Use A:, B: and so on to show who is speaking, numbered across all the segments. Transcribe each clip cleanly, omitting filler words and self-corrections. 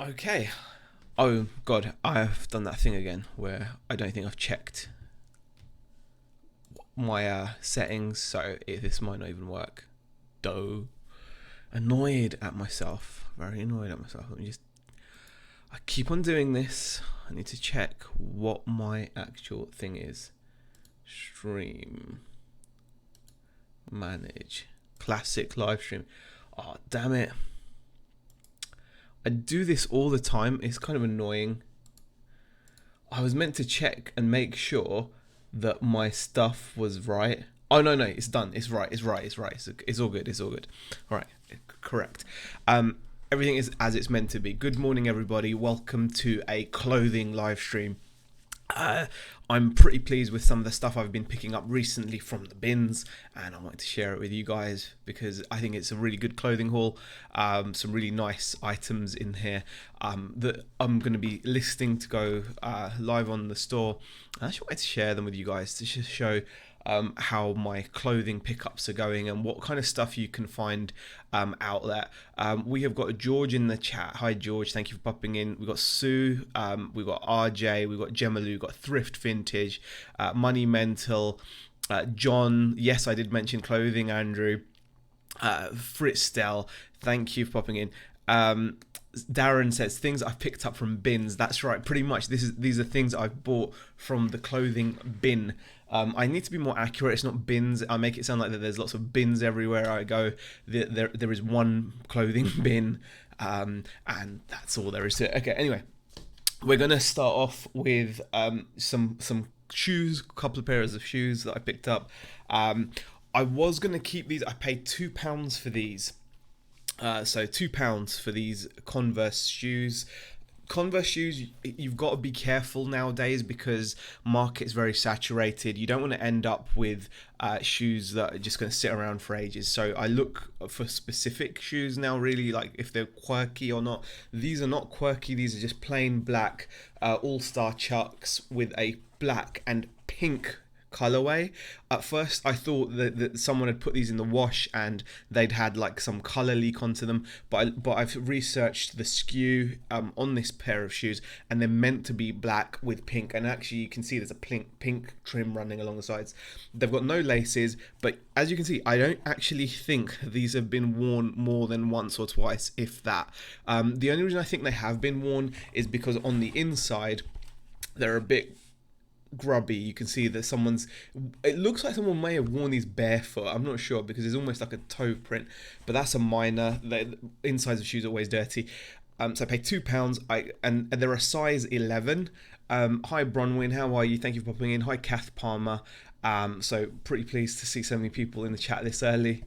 A: Okay. Oh god, I've done that thing again where I don't think I've checked my settings, so this might not even work. Doe. Annoyed at myself. Very annoyed at myself. Let me just. I keep on doing this. I need to check what my actual thing is. Stream. Manage. Classic live stream. Oh, damn it. I do this all the time. It's kind of annoying. I was meant to check and make sure that my stuff was right. Oh no, it's done. It's right. It's right. It's right. It's all good. It's all good. All right, correct. Everything is as it's meant to be. Good morning, everybody. Welcome to a clothing live stream. I'm pretty pleased with some of the stuff I've been picking up recently from the bins, and I wanted to share it with you guys because I think it's a really good clothing haul. Some really nice items in here that I'm going to be listing to go live on the store. I just wanted to share them with you guys to just show how my clothing pickups are going and what kind of stuff you can find out there. We have got George in the chat. Hi George, thank you for popping in. We've got Sue, we've got RJ, we've got Gemalu, we've got Thrift Vintage, Money Mental, John, yes I did mention clothing, Andrew, Fritz Stell, thank you for popping in. Darren says things I've picked up from bins. That's right, pretty much. These are things I've bought from the clothing bin. I need to be more accurate. It's not bins. I make it sound like that there's lots of bins everywhere I go. There is one clothing bin, and that's all there is to it. Okay, anyway, we're gonna start off with some shoes, a couple of pairs of shoes that I picked up. I was gonna keep these. I paid £2 for these. So £2 for these Converse shoes. Converse shoes, you've got to be careful nowadays because market's very saturated. You don't want to end up with shoes that are just going to sit around for ages. So I look for specific shoes now, really, like if they're quirky or not. These are not quirky. These are just plain black all-star Chucks with a black and pink colorway. At first I thought that someone had put these in the wash and they'd had like some color leak onto them, but I've researched the SKU on this pair of shoes and they're meant to be black with pink, and actually you can see there's a pink trim running along the sides. They've got no laces, but as you can see I don't actually think these have been worn more than once or twice, if that. The only reason I think they have been worn is because on the inside they're a bit grubby. You can see that it looks like someone may have worn these barefoot. I'm not sure because there's almost like a toe print, but that's a minor. The insides of shoes are always dirty. So I paid £2. And they're a size 11. Hi Bronwyn, how are you? Thank you for popping in. Hi Kath Palmer. So pretty pleased to see so many people in the chat this early.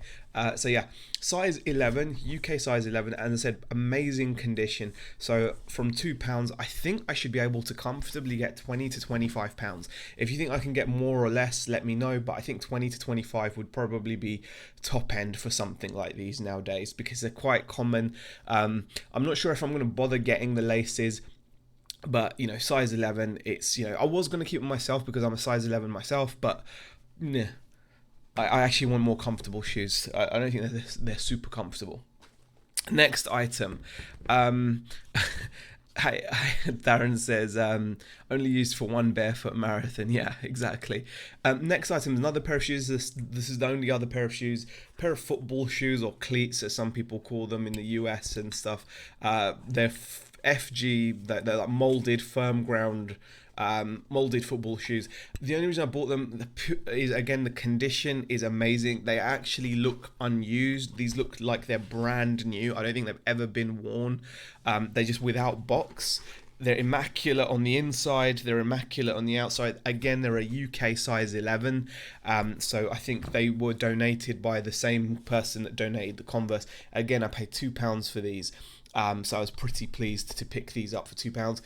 A: So yeah, size 11, UK size 11, and I said amazing condition. So from £2, I think I should be able to comfortably get 20 to 25 pounds. If you think I can get more or less, let me know, but I think 20 to 25 would probably be top end for something like these nowadays because they're quite common. I'm not sure if I'm going to bother getting the laces, but size 11, it's I was going to keep it myself because I'm a size 11 myself, but nah, I actually want more comfortable shoes. I don't think they're super comfortable. Next item. Darren says only used for one barefoot marathon. Yeah, exactly. Next item is another pair of shoes. This is the only other pair of shoes. Pair of football shoes, or cleats as some people call them in the US and stuff. They're FG, they're like molded, firm ground, molded football shoes. The only reason I bought them is, again, the condition is amazing. They actually look unused. These look like they're brand new. I don't think they've ever been worn. They're just without box. They're immaculate on the inside, they're immaculate on the outside. Again, they're a UK size 11, so I think they were donated by the same person that donated the Converse. Again, I paid £2 for these. So I was pretty pleased to pick these up for £2.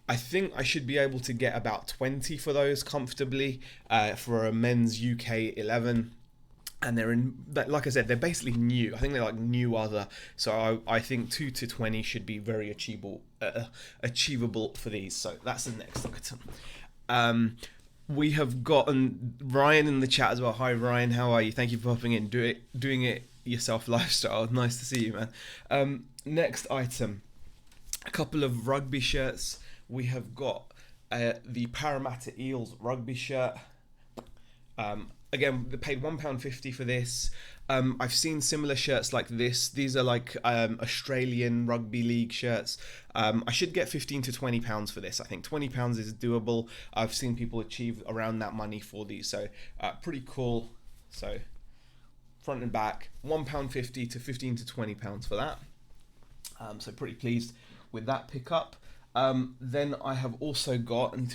A: I think I should be able to get about 20 for those comfortably for a men's UK 11. And they're like I said, they're basically new. I think they're like new other. So I think 2 to 20 should be very achievable for these. So that's the next item. We have gotten Ryan in the chat as well. Hi Ryan, how are you? Thank you for popping in. Doing it yourself lifestyle. Nice to see you, man. Next item. a couple of rugby shirts. We have got the Parramatta Eels rugby shirt. Again, they paid £1.50 for this. I've seen similar shirts like this. These are like Australian rugby league shirts. I should get £15 to £20 for this. I think £20 is doable. I've seen people achieve around that money for these, so pretty cool. So front and back, £1.50 to £15 to £20 for that. So pretty pleased with that pickup. Then I have also got, and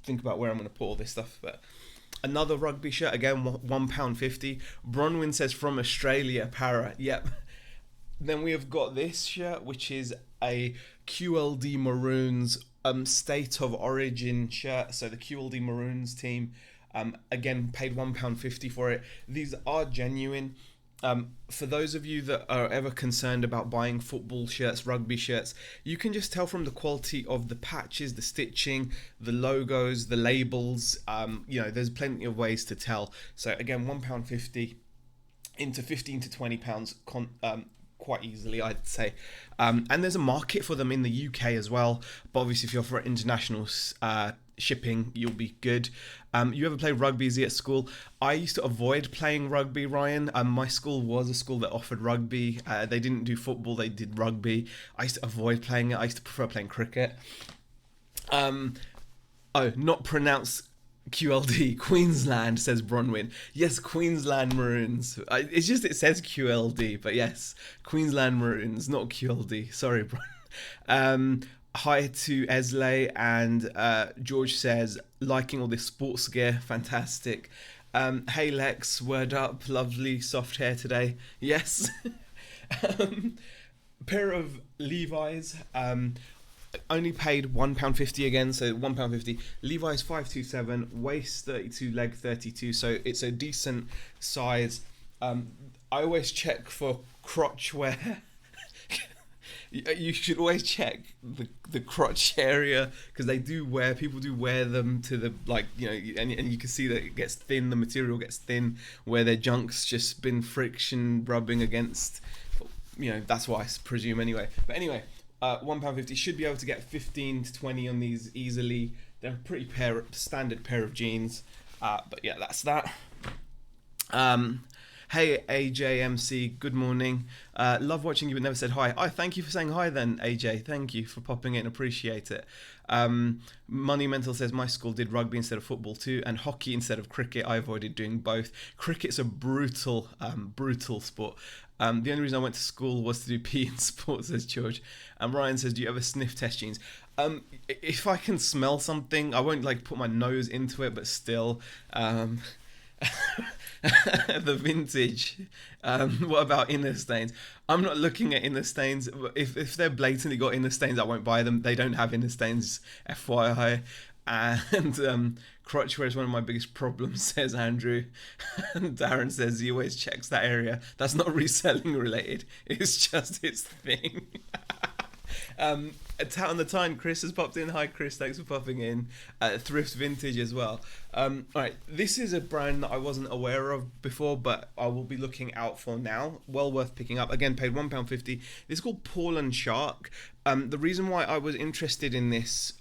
A: think about where I'm going to put all this stuff, but another rugby shirt, again, £1.50. Bronwyn says from Australia, para. Yep. Then we have got this shirt, which is a QLD Maroons State of Origin shirt. So the QLD Maroons team, again, paid £1.50 for it. These are genuine. For those of you that are ever concerned about buying football shirts, rugby shirts, you can just tell from the quality of the patches, the stitching, the logos, the labels. There's plenty of ways to tell. So again, £1.50 into £15 to £20 quite easily, I'd say. And there's a market for them in the UK as well. But obviously, if you're for international shipping, you'll be good. You ever play rugby at school? I used to avoid playing rugby, Ryan. My school was a school that offered rugby. They didn't do football, they did rugby. I used to avoid playing it. I used to prefer playing cricket. Not pronounced QLD. Queensland, says Bronwyn. Yes, Queensland Maroons. It says QLD, but yes, Queensland Maroons, not QLD. Sorry, Bron. Hi to Esley, and George says, liking all this sports gear, fantastic. Hey Lex, word up, lovely soft hair today. Yes. Pair of Levi's, only paid £1.50 again, so £1.50. Levi's 527, waist 32, leg 32, so it's a decent size. I always check for crotch wear. You should always check the crotch area, because people do wear them to the, and you can see that it gets thin, the material gets thin where their junk's just been friction rubbing against, that's what I presume anyway. But anyway, £1.50, should be able to get 15 to 20 on these easily. They're a pretty standard pair of jeans. But yeah, that's that. Hey AJMC, good morning. Love watching you but never said hi. Thank you for saying hi then, AJ. Thank you for popping in, appreciate it. Money Mental says my school did rugby instead of football too, and hockey instead of cricket. I avoided doing both. Cricket's a brutal sport. The only reason I went to school was to do PE in sports, says George. And Ryan says, do you ever sniff test jeans? If I can smell something, I won't put my nose into it, but still. The vintage. What about inner stains? I'm not looking at inner stains. If they're blatantly got inner stains, I won't buy them. They don't have inner stains, FYI. And crotch wear is one of my biggest problems, says Andrew. And Darren says he always checks that area. That's not reselling related. It's just its thing. A tat on the time, Chris has popped in. Hi Chris, thanks for popping in. Thrift Vintage as well. Alright, this is a brand that I wasn't aware of before, but I will be looking out for now. Well worth picking up. Again, paid £1.50. This is called Paul and Shark. The reason why I was interested in this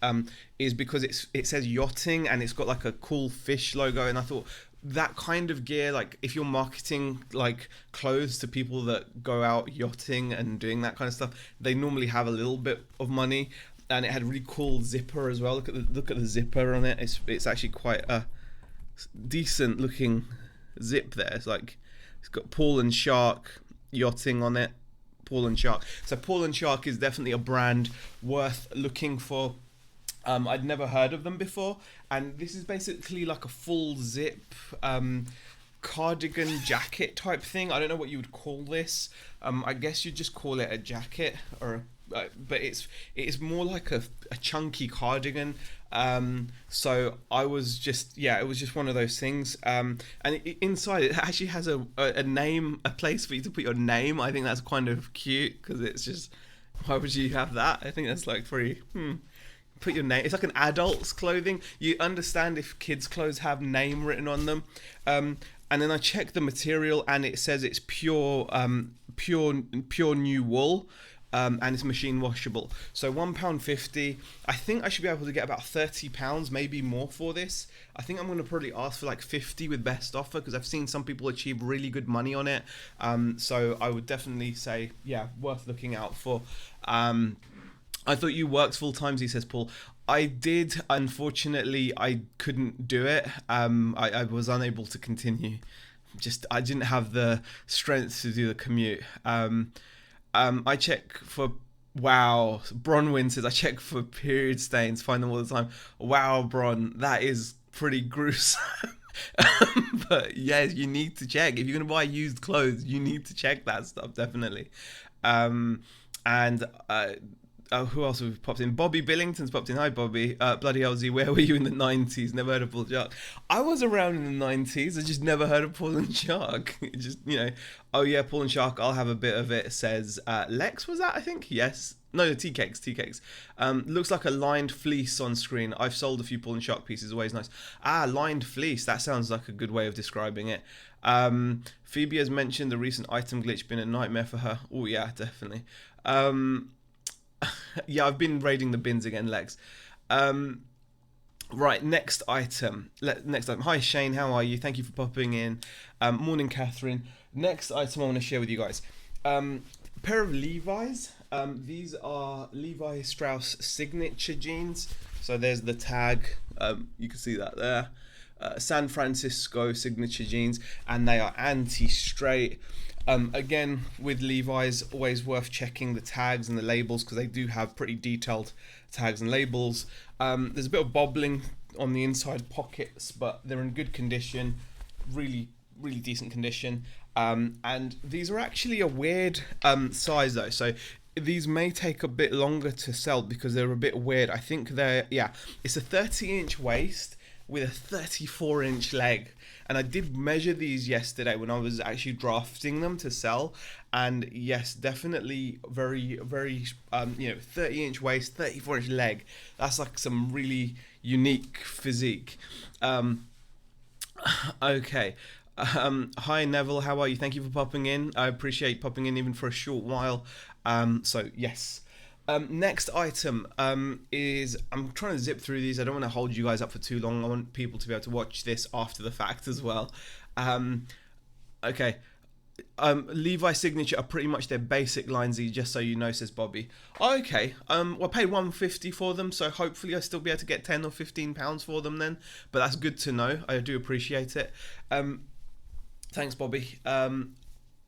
A: is because it says yachting, and it's got a cool fish logo, and I thought that kind of gear, if you're marketing clothes to people that go out yachting and doing that kind of stuff, they normally have a little bit of money. And it had a really cool zipper as well. Look at the zipper on it. It's actually quite a decent looking zip there. It's got Paul and Shark yachting on it. Paul and Shark. So Paul and Shark is definitely a brand worth looking for. I'd never heard of them before, and this is basically a full zip cardigan jacket type thing. I don't know what you would call this. I guess you'd just call it a jacket, but it's more like a chunky cardigan. So I was just, it was just one of those things. And inside it actually has a name, a place for you to put your name. I think that's kind of cute, because it's just, why would you have that? I think that's pretty. Put your name. It's like an adult's clothing. You understand if kids' clothes have name written on them. And then I checked the material, and it says it's pure new wool. and it's machine washable. So £1.50. I think I should be able to get about £30, maybe more for this. I think I'm going to probably ask for like 50 with best offer, because I've seen some people achieve really good money on it. So I would definitely say, yeah, worth looking out for. I thought you worked full times, he says, Paul. I did. Unfortunately, I couldn't do it. I was unable to continue. I didn't have the strength to do the commute. I check for, wow, Bronwyn says, I check for period stains, find them all the time. Wow, Bron, that is pretty gruesome. But yes, you need to check. If you're going to buy used clothes, you need to check that stuff, definitely. Who else have popped in? Bobby Billington's popped in. Hi, Bobby. Bloody hell, Z, where were you in the 90s? Never heard of Paul and Shark. I was around in the 90s. I just never heard of Paul and Shark. Just, oh yeah, Paul and Shark, I'll have a bit of it, says Lex, was that, I think? Yes. No, tea cakes. Looks like a lined fleece on screen. I've sold a few Paul and Shark pieces, always nice. Lined fleece, that sounds like a good way of describing it. Phoebe has mentioned the recent item glitch been a nightmare for her. Oh yeah, definitely. Yeah, I've been raiding the bins again, Lex. Right, next item. Hi, Shane, how are you? Thank you for popping in. Morning, Catherine. Next item I want to share with you guys. Pair of Levi's. These are Levi Strauss signature jeans. So there's the tag. You can see that there. San Francisco signature jeans, and they are anti-straight. Again, with Levi's, always worth checking the tags and the labels, because they do have pretty detailed tags and labels. There's a bit of bobbling on the inside pockets, but they're in good condition, really decent condition. And these are actually a weird size though, so these may take a bit longer to sell because they're a bit weird. I think it's a 30-inch waist with a 34-inch leg. And I did measure these yesterday when I was actually drafting them to sell. And yes, definitely very, very, 30-inch waist, 34-inch leg. That's like some really unique physique. Okay. Hi, Neville. How are you? Thank you for popping in. I appreciate popping in even for a short while. So, yes. Next item is, I'm trying to zip through these. I don't want to hold you guys up for too long. I want people to be able to watch this after the fact as well. Okay. Levi signature are pretty much their basic lines, just so you know, says Bobby. Okay. Well, I paid $1.50 for them, so hopefully I'll still be able to get £10 or £15 for them then. But that's good to know. I do appreciate it. Thanks, Bobby.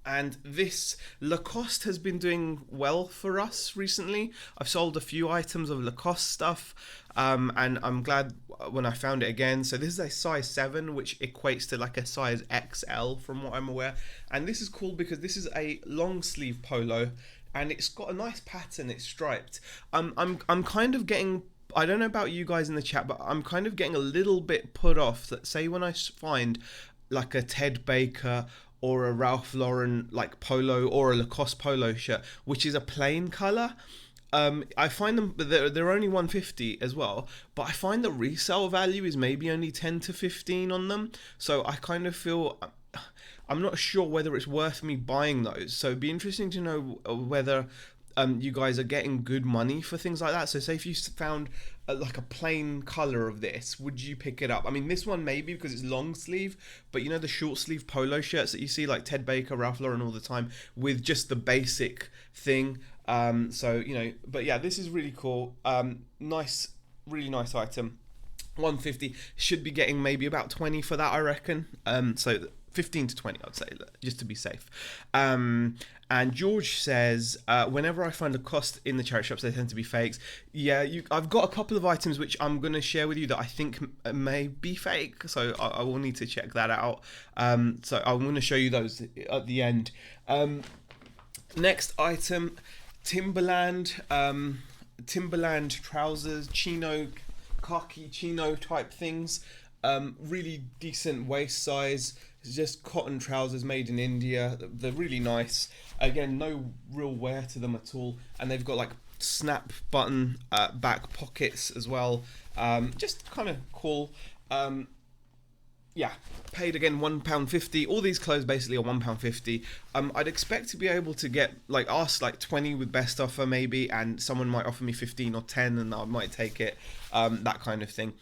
A: And this Lacoste has been doing well for us recently. I've sold a few items of Lacoste stuff, and I'm glad when I found it again. So this is a size 7, which equates to like a size XL from what I'm aware. And this is cool because this is a long sleeve polo, and it's got a nice pattern. It's striped. I'm kind of getting, I don't know about you guys in the chat, but I'm kind of getting a little bit put off that, say, when I find like a Ted Baker or a Ralph Lauren like polo or a Lacoste polo shirt, which is a plain color, I find them, they're only $1.50 as well, but I find the resale value is maybe only 10 to 15 on them. So I kind of feel, I'm not sure whether it's worth me buying those. So it'd be interesting to know whether you guys are getting good money for things like that. So say if you found like a plain color of this, would you pick it up? I mean, this one maybe because it's long sleeve, but the short sleeve polo shirts that you see like Ted Baker, Ralph Lauren all the time with just the basic thing. But yeah, this is really cool. Nice, really nice item. $1.50, should be getting maybe about 20 for that, I reckon. So 15 to 20, I'd say, just to be safe. And George says, whenever I find a cost in the charity shops, they tend to be fakes. Yeah, I've got a couple of items which I'm going to share with you that I think may be fake, so I will need to check that out. So I'm going to show you those at the end. Next item, Timberland trousers, khaki chino type things. Really decent waist size. It's just cotton trousers made in India. They're really nice. Again, no real wear to them at all. And they've got like snap button back pockets as well. Just kind of cool. yeah, paid again £1.50. All these clothes basically are £1.50. I'd expect to be able to get like ask like 20 with best offer maybe, and someone might offer me 15 or 10, and I might take it. That kind of thing.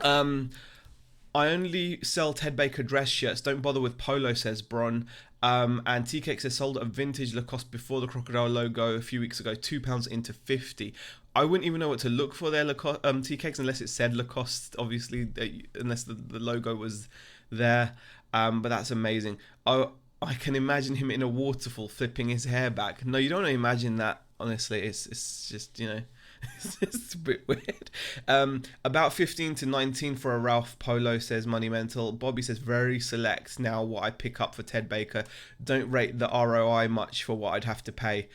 A: I only sell Ted Baker dress shirts. Don't bother with polo, says Bron. And Tea Cake says sold a vintage Lacoste before the crocodile logo a few weeks ago, £2 into 50. I wouldn't even know what to look for there, Lacoste, Tea Cakes, unless it said Lacoste, obviously, unless the logo was there. But that's amazing. I can imagine him in a waterfall flipping his hair back. No, you don't imagine that, honestly. It's just, it's a bit weird. About 15 to 19 for a Ralph Polo, says Moneymental. Bobby says very select now what I pick up for Ted Baker. Don't rate the ROI much for what I'd have to pay.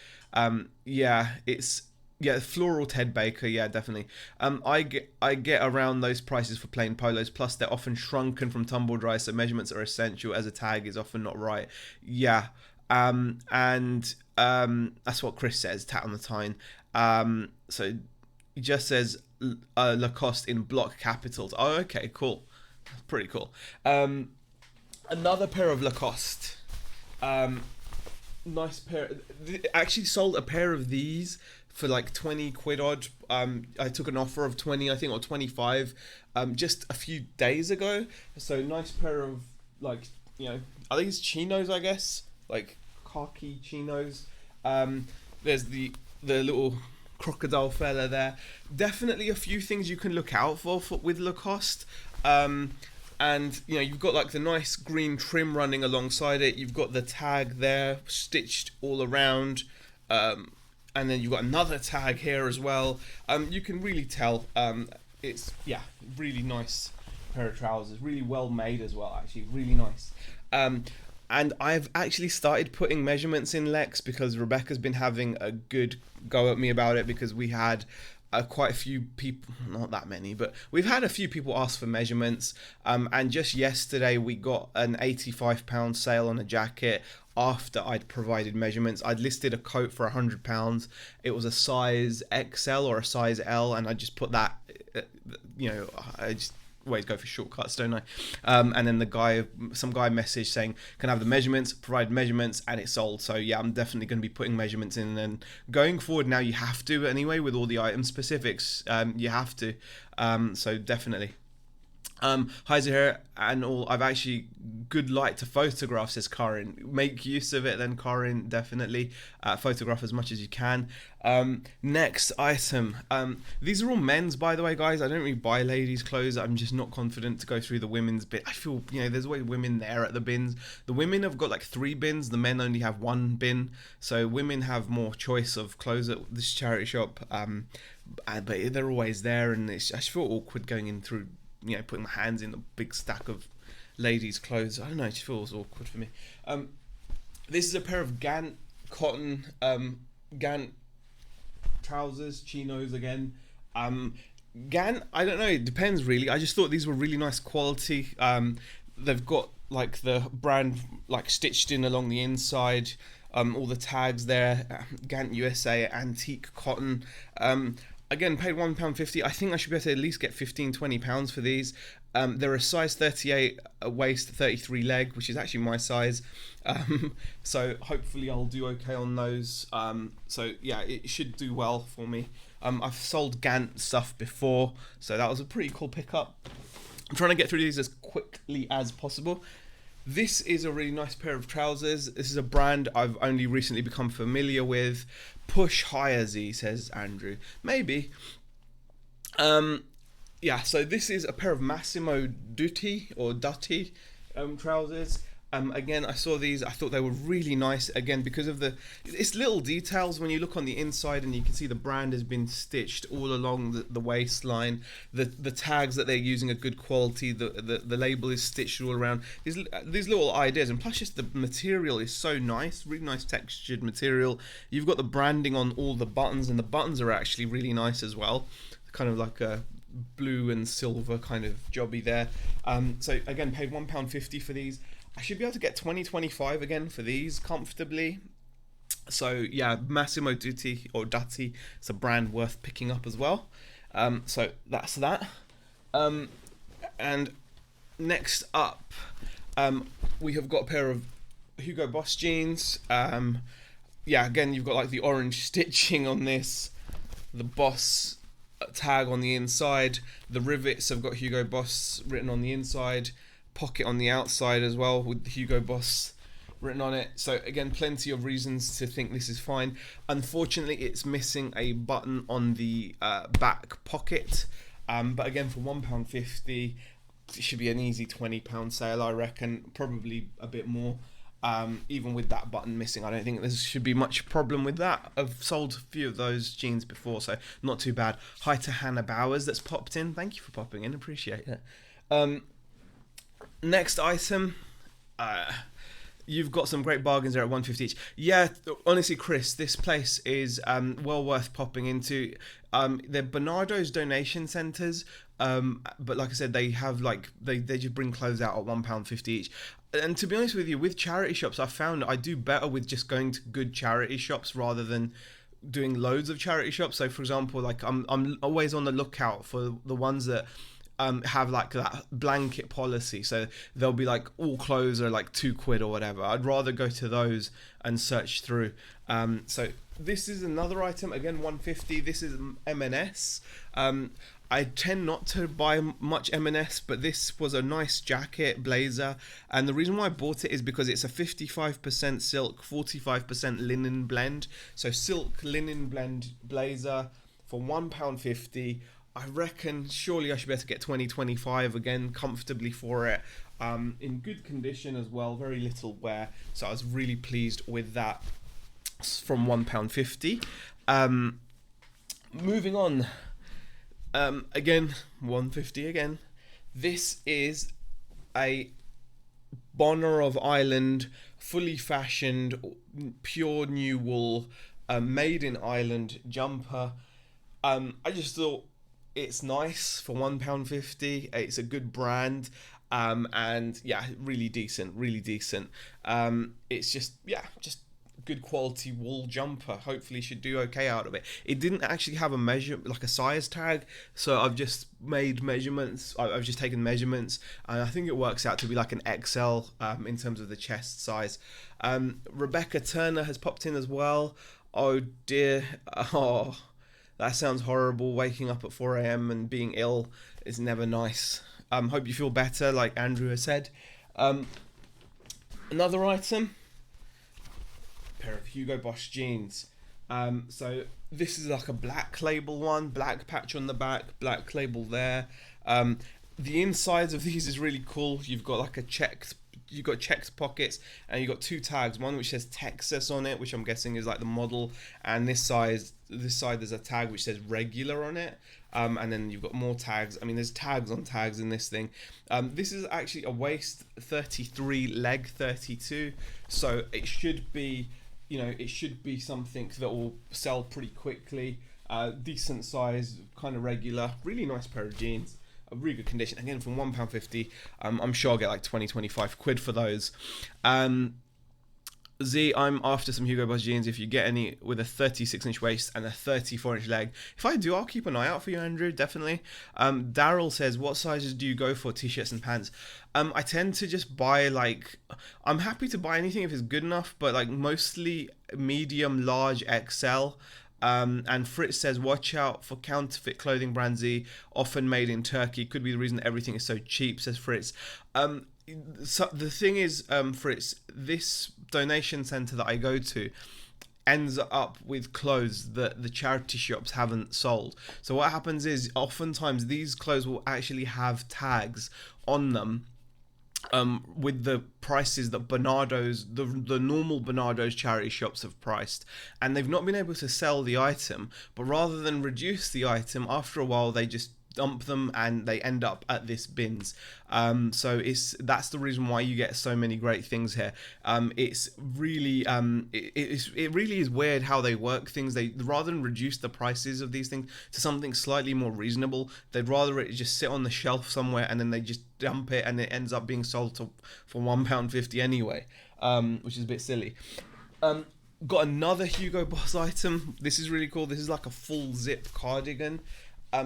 A: Floral Ted Baker, yeah, definitely. I get around those prices for plain polos. Plus, they're often shrunken from tumble dry, so measurements are essential as a tag is often not right. Yeah, that's what Chris says. Tat on the tine. So he just says Lacoste in block capitals. Oh, okay, cool. Pretty cool. Another pair of Lacoste. Nice pair. Actually sold a pair of these for like 20 quid odd. I took an offer of 20, I think, or 25 just a few days ago. So nice pair of, like, are these chinos, I guess? Like khaki chinos. There's the little crocodile fella there. Definitely a few things you can look out for with Lacoste. And you've got like the nice green trim running alongside it. You've got the tag there stitched all around, and then you've got another tag here as well. You can really tell it's really nice pair of trousers, really well made as well, actually really nice. And I've actually started putting measurements in, Lex, because Rebecca's been having a good go at me about it, because we had quite a few people, not that many, but we've had a few people ask for measurements. And just yesterday we got an £85 sale on a jacket after I'd provided measurements. I'd listed a coat for £100. It was a size XL or a size L, and I just put that, I just always go for shortcuts, don't I? And then some guy messaged saying, can I have the measurements, provide measurements, and it sold. So yeah, I'm definitely going to be putting measurements in, and going forward now you have to anyway with all the item specifics. You have to. So definitely. Hi Zahir and all. I've actually good light to photograph, says Karin. Make use of it then, Karin, definitely. Photograph as much as you can. Next item. These are all men's, by the way, guys. I don't really buy ladies' clothes. I'm just not confident to go through the women's bit. I feel, there's always women there at the bins. The women have got like 3 bins. The men only have 1 bin. So women have more choice of clothes at this charity shop. But they're always there, and I just feel awkward going in through, putting my hands in the big stack of ladies' clothes. I don't know, it just feels awkward for me. This is a pair of Gant cotton Gant trousers, chinos again. Gant, I don't know, it depends really. I just thought these were really nice quality. They've got like the brand like stitched in along the inside. All the tags there. Gant USA antique cotton. Again, paid £1.50. I think I should be able to at least get £15-20 for these. They're a size 38 waist, 33 leg, which is actually my size. So hopefully I'll do okay on those. So yeah, it should do well for me. I've sold Gant stuff before, so that was a pretty cool pickup. I'm trying to get through these as quickly as possible. This is a really nice pair of trousers. This is a brand I've only recently become familiar with. Push higher, Z, says Andrew. Maybe. Yeah, so this is a pair of Massimo Dutti trousers. Again, I saw these. I thought they were really nice. Again, because of it's little details when you look on the inside, and you can see the brand has been stitched all along the waistline. The tags that they're using are good quality. The label is stitched all around. These little ideas, and plus just the material is so nice. Really nice textured material. You've got the branding on all the buttons, and the buttons are actually really nice as well. Kind of like a blue and silver kind of jobby there. So again, paid £1.50 for these. I should be able to get 20-25 again for these comfortably. So yeah, Massimo Dutti or Dutti, it's a brand worth picking up as well. So that's that. And Next up, we have got a pair of Hugo Boss jeans. Yeah, again, you've got like the orange stitching on this, the Boss tag on the inside. The rivets have got Hugo Boss written on the inside, pocket on the outside as well with Hugo Boss written on it. So again, plenty of reasons to think this is fine. Unfortunately, it's missing a button on the back pocket. But again, for £1.50, it should be an easy £20 sale, I reckon. Probably a bit more. Even with that button missing, I don't think there should be much problem with that. I've sold a few of those jeans before, so not too bad. Hi to Hannah Bowers that's popped in. Thank you for popping in, appreciate it. Next item, you've got some great bargains there at £1.50 each. Yeah, honestly, Chris, this place is well worth popping into. They're Bernardo's donation centres, but like I said, they have like they just bring clothes out at £1.50 each. And to be honest with you, with charity shops, I found I do better with just going to good charity shops rather than doing loads of charity shops. So, for example, like I'm always on the lookout for the ones that have like that blanket policy, so they'll be like all clothes are like £2 or whatever. I'd rather go to those and search through. So this is another item, again £1.50. This is M&S. I tend not to buy much M&S, but this was a nice jacket blazer, and the reason why I bought it is because it's a 55% silk, 45% linen blend. So silk linen blend blazer for £1.50. I reckon surely I should be able to get 20-25 again comfortably for it, in good condition as well, very little wear, so I was really pleased with that from £1.50. Moving on, again £1.50 again. This is a Bonner of Ireland fully fashioned pure new wool made in Ireland jumper. I just thought it's nice for £1.50. It's a good brand, and yeah, really decent. It's just good quality wool jumper. Hopefully, should do okay out of it. It didn't actually have a size tag, so I've just made measurements. I've just taken measurements, and I think it works out to be like an XL in terms of the chest size. Rebecca Turner has popped in as well. Oh dear. Oh. That sounds horrible. Waking up at 4 a.m. and being ill is never nice. Hope you feel better, like Andrew has said. Another item, a pair of Hugo Boss jeans. So this is like a black label one, black patch on the back, black label there. The insides of these is really cool. You've got like you've got checked pockets, and you've got two tags, one which says Texas on it, which I'm guessing is like the model, and this side there's a tag which says regular on it, and then you've got more tags. I mean, there's tags on tags in this thing. This is actually a waist 33, leg 32, so it should be, something that will sell pretty quickly. Decent size, kind of regular, really nice pair of jeans. A really good condition, again from £1.50. I'm sure I'll get like 20-25 quid for those. Z, I'm after some Hugo Boss jeans. If you get any with a 36-inch waist and a 34-inch leg, if I do, I'll keep an eye out for you, Andrew, definitely. Daryl says, what sizes do you go for t-shirts and pants? I tend to just buy I'm happy to buy anything if it's good enough, but like mostly medium, large, XL. And Fritz says, watch out for counterfeit clothing brands, Z, often made in Turkey. Could be the reason everything is so cheap, says Fritz. So the thing is, Fritz, this donation centre that I go to ends up with clothes that the charity shops haven't sold. So what happens is, oftentimes these clothes will actually have tags on them, with the prices that Bernardo's, the normal Bernardo's charity shops have priced, and they've not been able to sell the item, but rather than reduce the item, after a while they just dump them and they end up at this bins. So that's the reason why you get so many great things here. It's really it really is weird how they work things. They, rather than reduce the prices of these things to something slightly more reasonable, they'd rather it just sit on the shelf somewhere and then they just dump it and it ends up being sold for £1.50 anyway, which is a bit silly. Got another Hugo Boss item. This is really cool. This is like a full zip cardigan.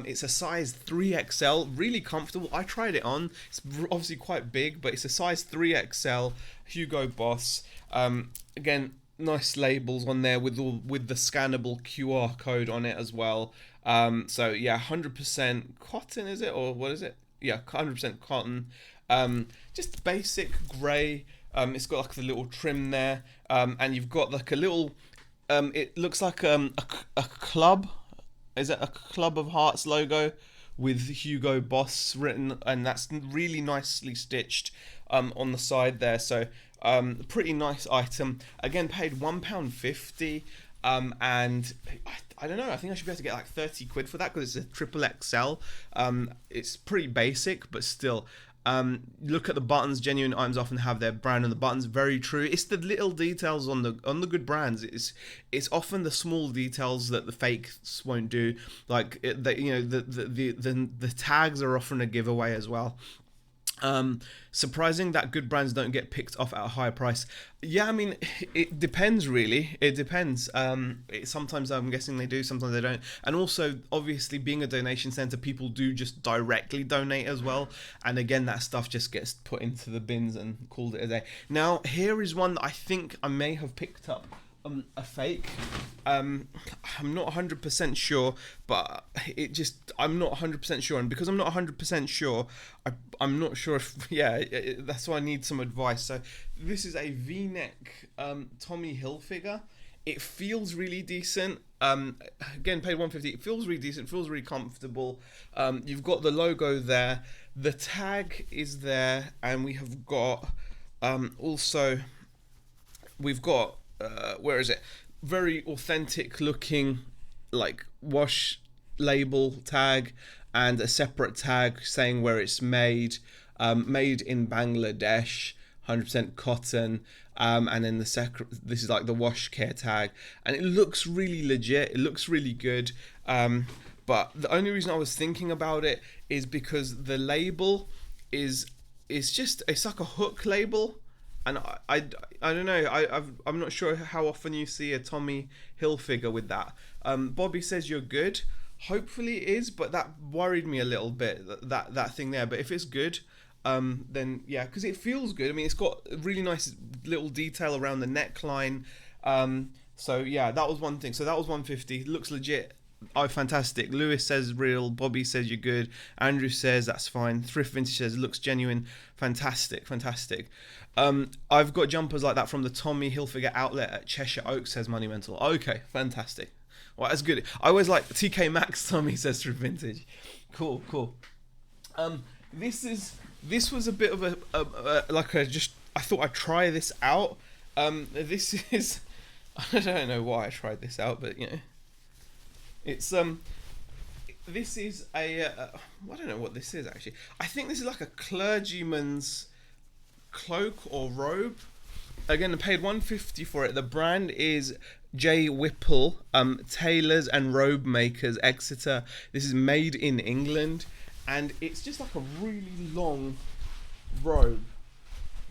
A: It's a size 3XL, really comfortable. I tried it on. It's obviously quite big, but it's a size 3XL Hugo Boss. Again, nice labels on there with the scannable QR code on it as well. So yeah, 100% cotton, is it, or what is it? Yeah, 100% cotton. Just basic grey. It's got like the little trim there, and you've got like a little. It looks like a club. Is it a Club of Hearts logo with Hugo Boss written, and that's really nicely stitched on the side there. So pretty nice item. Again, paid £1.50, and I don't know. I think I should be able to get like 30 quid for that because it's a triple XL. It's pretty basic, but still. Look at the buttons. Genuine items often have their brand on the buttons. Very true. It's the little details on the good brands. It's often the small details that the fakes won't do. Like the tags are often a giveaway as well. Surprising that good brands don't get picked off at a higher price. Yeah, I mean, it depends really. It depends. Sometimes I'm guessing they do, sometimes they don't. And also, obviously, being a donation center, people do just directly donate as well. And again, that stuff just gets put into the bins and called it a day. Now, here is one that I think I may have picked up. A fake. I'm not 100% sure, but I'm not 100% sure, and because I'm not 100% sure, I'm not sure if that's why I need some advice. So this is a V-neck Tommy Hilfiger. It feels really decent. Again, paid £1.50. It feels really decent. Feels really comfortable. You've got the logo there. The tag is there, and we have got also we've got. Where is it? Very authentic looking, like wash label tag, and a separate tag saying where it's made. Made in Bangladesh, 100% cotton. And then this is like the wash care tag, and it looks really legit. It looks really good. But the only reason I was thinking about it is because the label is it's like a hook label. And I don't know. I'm not sure how often you see a Tommy Hilfiger with that. Bobby says you're good. Hopefully it is, but that worried me a little bit. That thing there. But if it's good, then yeah, because it feels good. I mean, it's got a really nice little detail around the neckline. So yeah, that was one thing. So that was £1.50. Looks legit. Oh, fantastic. Lewis says real. Bobby says you're good. Andrew says that's fine. Thrift Vintage says looks genuine. Fantastic. I've got jumpers like that from the Tommy Hilfiger outlet at Cheshire Oaks, says Monumental. Okay, fantastic. Well, that's good. I always like TK Maxx, Tommy says Thrift Vintage. Cool. This was a bit of I thought I'd try this out. This is, I don't know why I tried this out, but you know. It's this is I don't know what this is actually. I think this is like a clergyman's cloak or robe. Again, I paid £1.50 for it. The brand is J. Whipple, tailors and robe makers, Exeter. This is made in England, and it's just like a really long robe.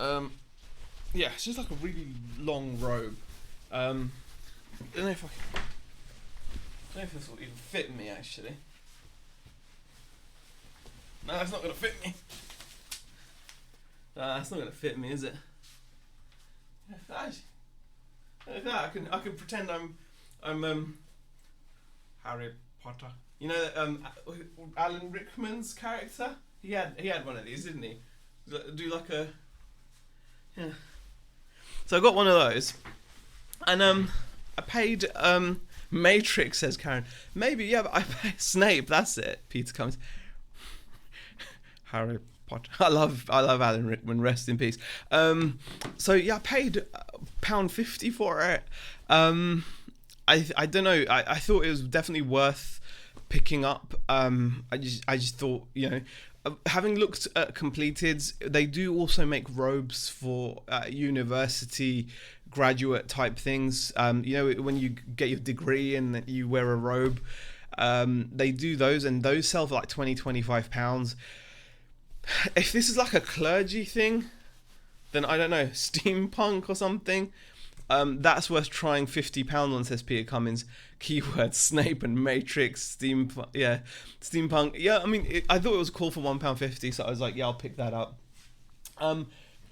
A: Yeah, it's just like a really long robe. I don't know if this will even fit me, actually. No, that's not going to fit me. That's not going to fit me, is it? I can pretend I'm Harry Potter. You know, Alan Rickman's character. He had one of these, didn't he? Do like a yeah. So I got one of those, and I paid Matrix, says Karen. Maybe, yeah, but I paid Snape. That's it. Peter Cummins. Harry Potter. I love Alan Rickman. Rest in peace. So yeah, I paid £1.50 for it. I don't know. I thought it was definitely worth picking up. I just thought, you know, having looked at completeds, they do also make robes for university graduate type things. You know, when you get your degree and you wear a robe, they do those, and those sell for like £20-25. If this is like a clergy thing, then I don't know, steampunk or something, That's worth trying £50 on, says Peter Cummins. Keyword Snape and Matrix, steampunk. Yeah, I mean, I thought it was cool for £1.50, so I was like, yeah, I'll pick that up.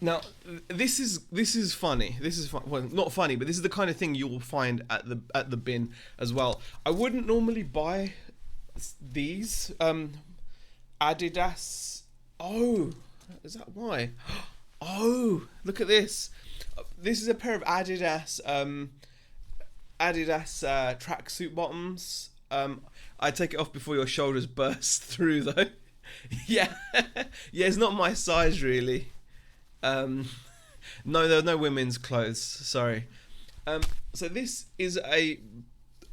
A: Now, this is funny. This is well, not funny, but this is the kind of thing you will find at the bin as well. I wouldn't normally buy these Adidas. Oh, is that why? Oh, look at this. This is a pair of Adidas tracksuit bottoms. I take it off before your shoulders burst through, though. Yeah, yeah, it's not my size really. No, there are no women's clothes. Sorry. So this is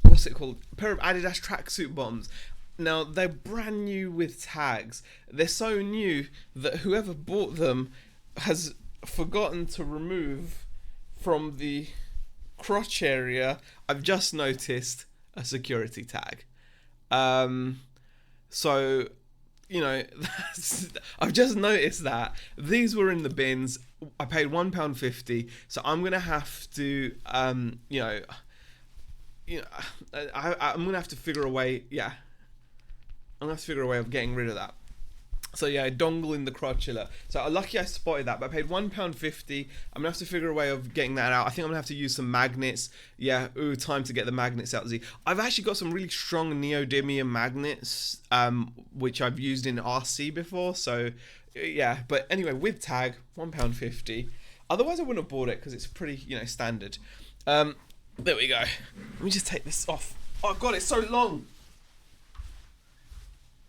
A: what's it called? A pair of Adidas tracksuit bottoms. Now they're brand new with tags. They're so new that whoever bought them has forgotten to remove from the crotch area. I've just noticed a security tag. So, you know, I've just noticed that these were in the bins. I paid £1.50, so I'm gonna have to, I'm gonna have to figure a way. Yeah, I'm gonna have to figure a way of getting rid of that. So yeah, dongle in the crotchula. So lucky I spotted that, but I paid £1.50. I'm gonna have to figure a way of getting that out. I think I'm gonna have to use some magnets. Yeah, time to get the magnets out. Z. I've actually got some really strong neodymium magnets, which I've used in RC before. So yeah, but anyway, with tag, £1.50. Otherwise, I wouldn't have bought it because it's pretty, standard. There we go. Let me just take this off. Oh God, it's so long.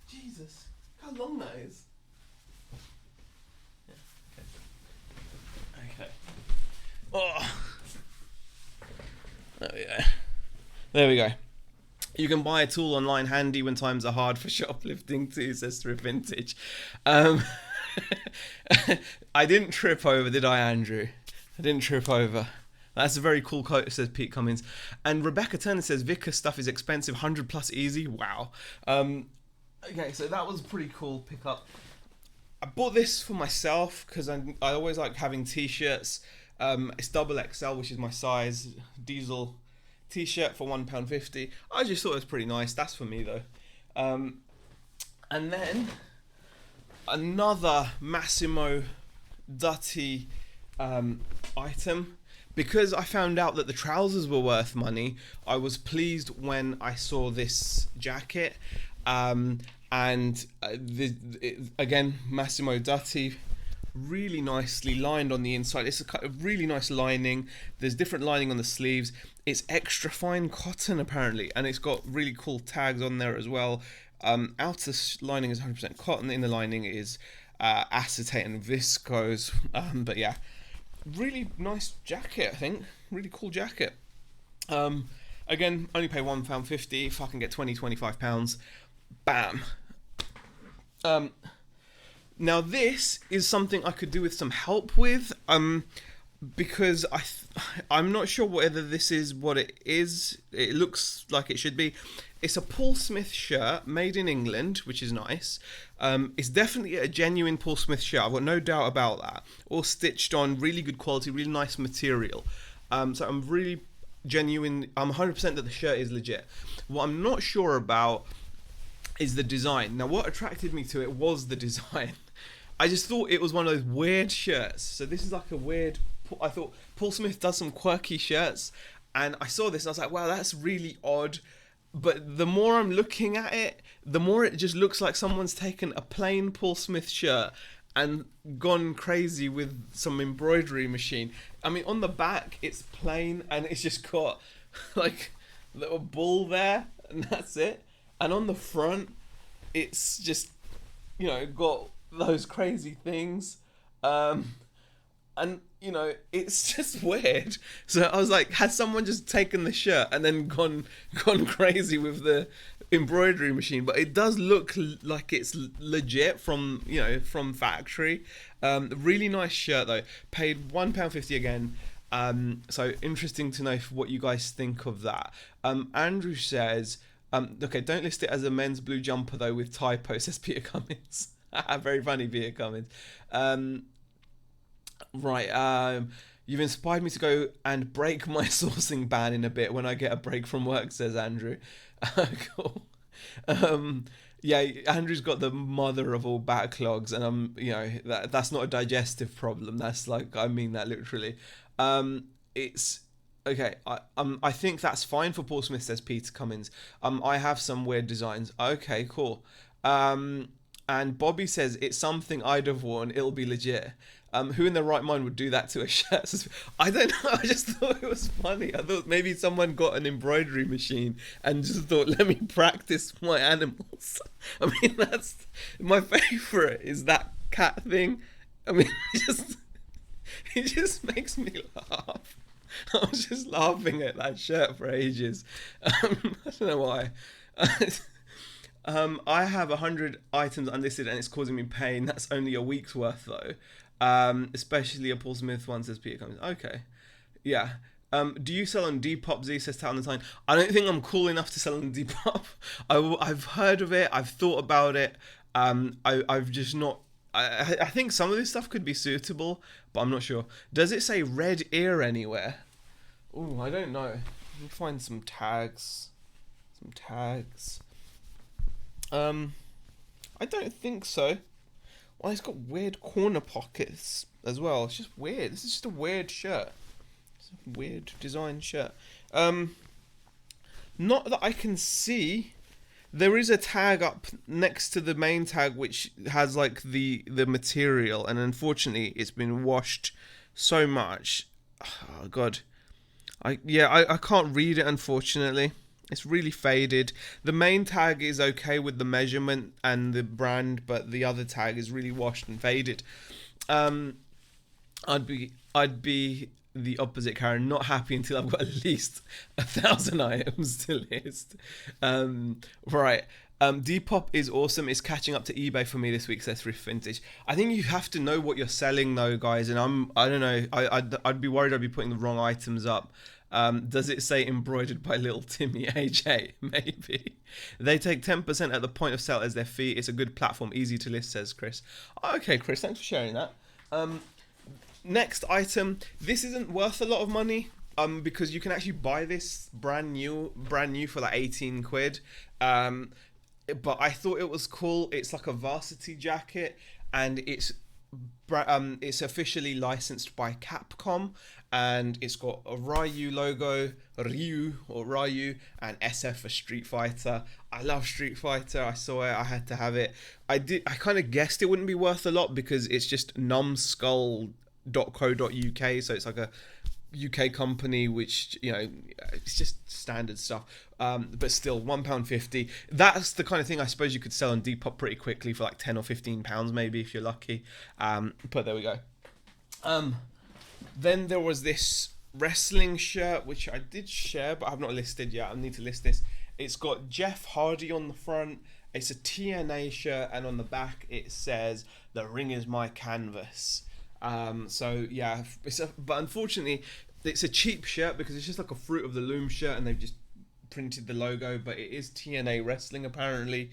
A: Jesus. How long that is? Yeah, okay. Oh. There we go. You can buy a tool online handy when times are hard for shoplifting too, says Thrift Vintage. I didn't trip over, did I, Andrew? I didn't trip over. That's a very cool quote, says Pete Cummins. And Rebecca Turner says, Vickers stuff is expensive, 100 plus easy. Wow. Okay, so that was a pretty cool pickup. I bought this for myself because I always like having t-shirts. It's double XL, which is my size. Diesel t-shirt for £1.50. I just thought it was pretty nice. That's for me though. And then another Massimo Dutti item. Because I found out that the trousers were worth money, I was pleased when I saw this jacket. Again, Massimo Dutti, really nicely lined on the inside. It's a really nice lining. There's different lining on the sleeves. It's extra fine cotton apparently, and it's got really cool tags on there as well. Outer lining is 100% cotton. Inner lining is acetate and viscose. But yeah, really nice jacket. I think really cool jacket. Again, only pay £1.50. If I can get £25, bam. Now this is something I could do with some help with, because I'm not sure whether this is what it is. It looks like it should be. It's a Paul Smith shirt made in England, which is nice. It's definitely a genuine Paul Smith shirt. I've got no doubt about that. All stitched on, really good quality, really nice material. So I'm really genuine. I'm 100% that the shirt is legit. What I'm not sure about is the design. Now, what attracted me to it was the design. I just thought it was one of those weird shirts. So this is like a weird. I thought Paul Smith does some quirky shirts, and I saw this and I was like, wow, that's really odd. But the more I'm looking at it, the more it just looks like someone's taken a plain Paul Smith shirt and gone crazy with some embroidery machine. I mean, on the back it's plain and it's just got like a little bull there, and that's it. And on the front, it's just, got those crazy things. And, it's just weird. So I was like, has someone just taken the shirt and then gone crazy with the embroidery machine? But it does look like it's legit from factory. Really nice shirt though. Paid £1.50 again. So interesting to know what you guys think of that. Andrew says, okay, don't list it as a men's blue jumper though with typo, says Peter Cummins. Very funny, Peter Cummins. Right. You've inspired me to go and break my sourcing ban in a bit when I get a break from work, says Andrew. Cool. Um, yeah, Andrew's got the mother of all backlogs, and that's not a digestive problem. That's like, I mean that literally. It's okay. I think that's fine for Paul Smith, says Peter Cummins. I have some weird designs. Okay, cool. And Bobby says it's something I'd have worn. It'll be legit. Who in their right mind would do that to a shirt? I don't know. I just thought it was funny. I thought maybe someone got an embroidery machine and just thought, let me practice my animals. I mean, that's my favorite is that cat thing. I mean, it just makes me laugh. I was just laughing at that shirt for ages. I don't know why. I have 100 items unlisted and it's causing me pain. That's only a week's worth though. Especially a Paul Smith one, says Peter Cummins. Okay. Yeah. Do you sell on Depop, Z, says Town and Time? I don't think I'm cool enough to sell on Depop. I've heard of it. I've thought about it. I've just not... I think some of this stuff could be suitable, but I'm not sure. Does it say red ear anywhere? Oh, I don't know. Let me find some tags. I don't think so. Well, it's got weird corner pockets as well. It's just weird. This is just a weird shirt. It's a weird design shirt. Not that I can see. There is a tag up next to the main tag which has like the material, and unfortunately it's been washed so much. Oh god. I can't read it, unfortunately. It's really faded. The main tag is okay with the measurement and the brand, but the other tag is really washed and faded. I'd be the opposite, Karen. Not happy until I've got at least 1,000 items to list. Right. Depop is awesome. It's catching up to eBay for me this week, says Thrift Vintage. I think you have to know what you're selling though, guys. And I don't know. I'd be worried I'd be putting the wrong items up. Does it say embroidered by Little Timmy AJ? Maybe. They take 10% at the point of sale as their fee. It's a good platform, easy to list, says Chris. Okay, Chris, thanks for sharing that. Next item. This isn't worth a lot of money because you can actually buy this brand new for like 18 quid. But I thought it was cool. It's like a varsity jacket, and it's officially licensed by Capcom, and it's got a Ryu logo, Ryu, and SF for Street Fighter. I love Street Fighter. I saw it. I had to have it. I kind of guessed it wouldn't be worth a lot because it's just numbskull.co.uk, so it's like a UK company, which, you know, it's just standard stuff, but still £1.50. That's the kind of thing I suppose you could sell on Depop pretty quickly for like £10 or £15 maybe if you're lucky, but there we go. Then there was this wrestling shirt which I did share but I have not listed yet. I need to list this. It's got Jeff Hardy on the front. It's a TNA shirt, and on the back it says "The ring is my canvas." So yeah, but unfortunately it's a cheap shirt because it's just like a Fruit of the Loom shirt and they've just printed the logo, but it is TNA wrestling apparently.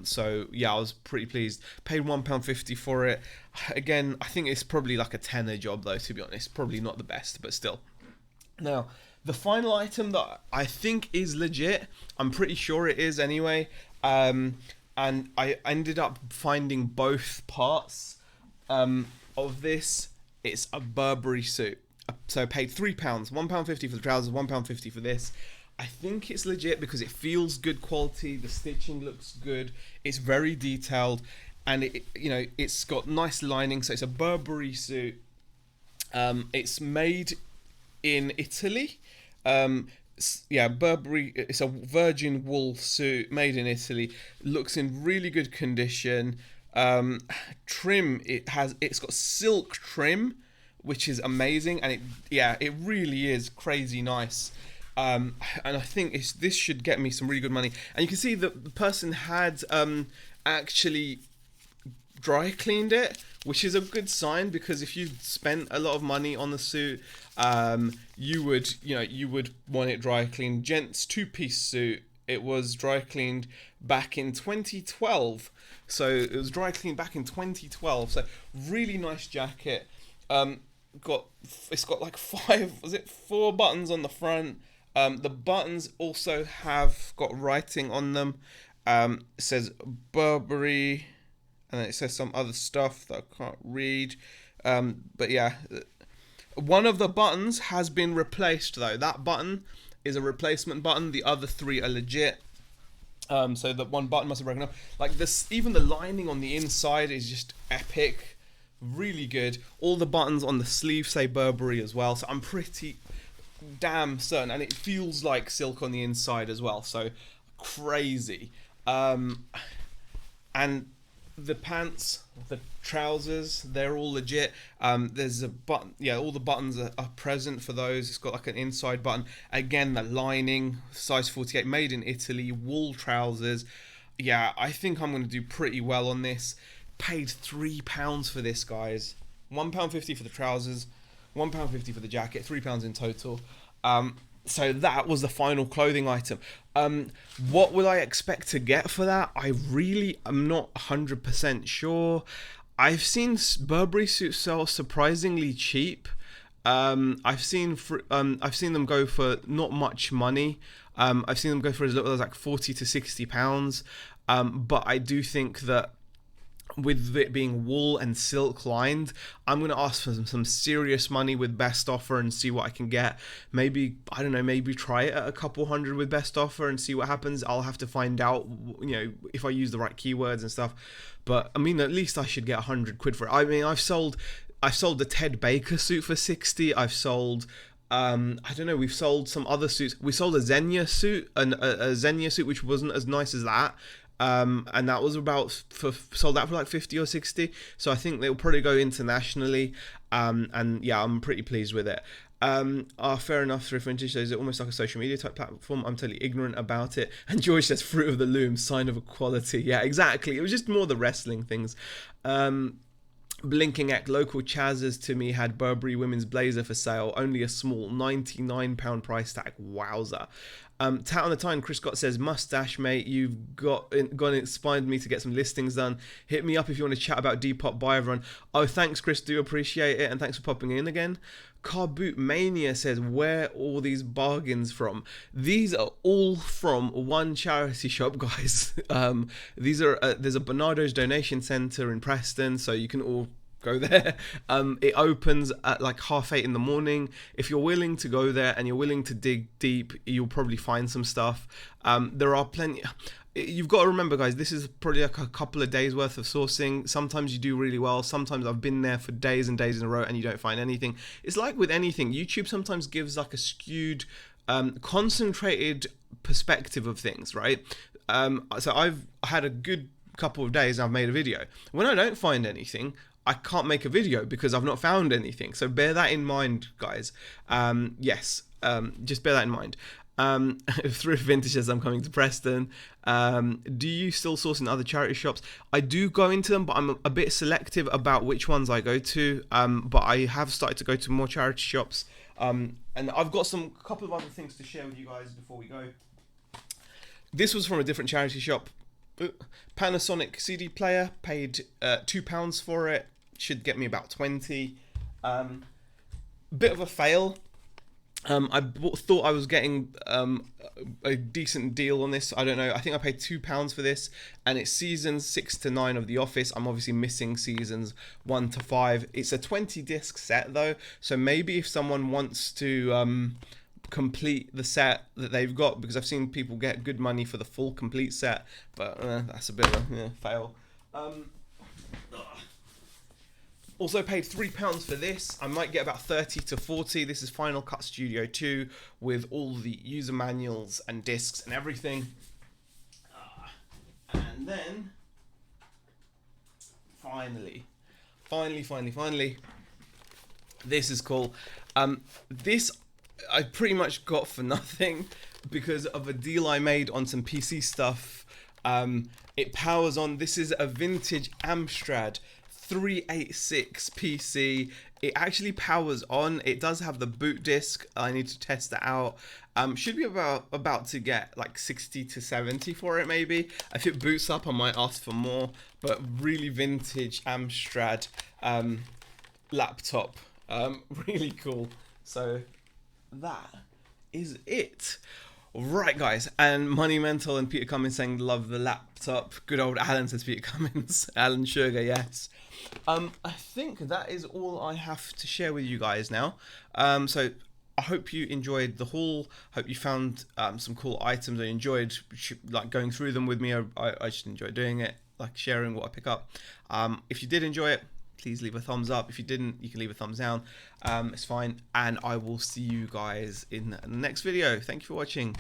A: So yeah, I was pretty pleased. Paid £1.50 for it. Again, I think it's probably like a tenner job though, to be honest. Probably not the best, but still. Now, the final item that I think is legit, I'm pretty sure it is anyway, and I ended up finding both parts of this. It's a Burberry suit. So I paid £3, £1.50 for the trousers, £1.50 for this. I think it's legit because it feels good quality. The stitching looks good. It's very detailed, and it's got nice lining. So it's a Burberry suit. It's made in Italy. Burberry. It's a virgin wool suit made in Italy. Looks in really good condition. Trim. It's got silk trim, which is amazing, and it really is crazy nice. And I think this should get me some really good money. And you can see that the person had actually dry cleaned it, which is a good sign, because if you spent a lot of money on the suit, you would want it dry cleaned. Gents 2-piece suit. It was dry cleaned back in 2012. So it was dry cleaned back in 2012. So really nice jacket. it's got like four buttons on the front. The buttons also have got writing on them. It says Burberry, and then it says some other stuff that I can't read. But yeah, one of the buttons has been replaced though. That button is a replacement button. The other three are legit. So that one button must have broken up. Like this, even the lining on the inside is just epic, really good. All the buttons on the sleeve say Burberry as well. So I'm pretty damn certain, and it feels like silk on the inside as well. So crazy. And the pants, the trousers, they're all legit. There's a button, yeah, all the buttons are present for those. It's got like an inside button. Again, the lining, size 48, made in Italy, wool trousers. Yeah, I think I'm going to do pretty well on this. Paid £3 for this, guys. £1.50 for the trousers, £1.50 for the jacket, £3 in total. So that was the final clothing item. What will I expect to get for that? I really am not 100% sure. I've seen Burberry suits sell surprisingly cheap. I've seen them go for not much money. I've seen them go for as little as like £40 to £60. But I do think that with it being wool and silk lined, I'm going to ask for some serious money with best offer and see what I can get. Maybe, I don't know, maybe try it at a couple hundred with best offer and see what happens. I'll have to find out, you know, if I use the right keywords and stuff. But I mean, at least I should get £100 for it. I mean, I've sold the Ted Baker suit for 60. I've sold I don't know, we've sold some other suits. We sold a Xenia suit, a Xenia suit which wasn't as nice as that. And that was sold that for like 50 or 60. So I think they'll probably go internationally. And yeah, I'm pretty pleased with it. Fair enough. Thrift Vintage says it almost like a social media type platform. I'm totally ignorant about it. And George says Fruit of the Loom, sign of equality. Yeah, exactly. It was just more the wrestling things. Blinking at local Chaz's to me had Burberry women's blazer for sale, only a small £99 price tag. Wowza. Tat on the Time, Chris Scott says, mustache mate, you've gone inspired me to get some listings done. Hit me up if you want to chat about Depop. Bye everyone. Oh, thanks Chris, do appreciate it, and thanks for popping in again. Car Boot Mania says, where all these bargains from? These are all from one charity shop, guys. These are there's a Bernardo's donation centre in Preston, so you can all go there. It opens at like 8:30 in the morning. If you're willing to go there and you're willing to dig deep, you'll probably find some stuff. There are plenty. You've got to remember, guys, this is probably like a couple of days worth of sourcing. Sometimes you do really well. Sometimes I've been there for days and days in a row and you don't find anything. It's like with anything. YouTube sometimes gives like a skewed, concentrated perspective of things, right? So I've had a good couple of days and I've made a video. When I don't find anything, I can't make a video because I've not found anything. So bear that in mind, guys. Yes, just bear that in mind. Thrift Vintage says, I'm coming to Preston. Do you still source in other charity shops? I do go into them, but I'm a bit selective about which ones I go to. But I have started to go to more charity shops. And I've got a couple of other things to share with you guys before we go. This was from a different charity shop. Panasonic CD player, paid £2 for it. Should get me about 20. Bit of a fail. I thought I was getting a decent deal on this. I don't know. I think I paid £2 for this, and it's seasons 6 to 9 of The Office. I'm obviously missing seasons 1 to 5. It's a 20 disc set though, so maybe if someone wants to complete the set that they've got, because I've seen people get good money for the full complete set, but that's a bit of a fail. Also paid £3 for this. I might get about 30 to 40. This is Final Cut Studio 2 with all the user manuals and discs and everything. And then, finally, this is cool. This I pretty much got for nothing because of a deal I made on some PC stuff. It powers on. This is a vintage Amstrad 386 PC. It actually powers on. It does have the boot disc. I need to test it out. Should be about to get like 60 to 70 for it maybe. If it boots up, I might ask for more. But really vintage Amstrad laptop. Really cool. So that is it. Right, guys, and Monumental and Peter Cummins saying love the laptop. Good old Alan, says Peter Cummins. Alan Sugar, yes. I think that is all I have to share with you guys now. So I hope you enjoyed the haul. Hope you found some cool items. I enjoyed like going through them with me. I just enjoy doing it, like sharing what I pick up. If you did enjoy it, please leave a thumbs up. If you didn't, you can leave a thumbs down. It's fine. And I will see you guys in the next video. Thank you for watching.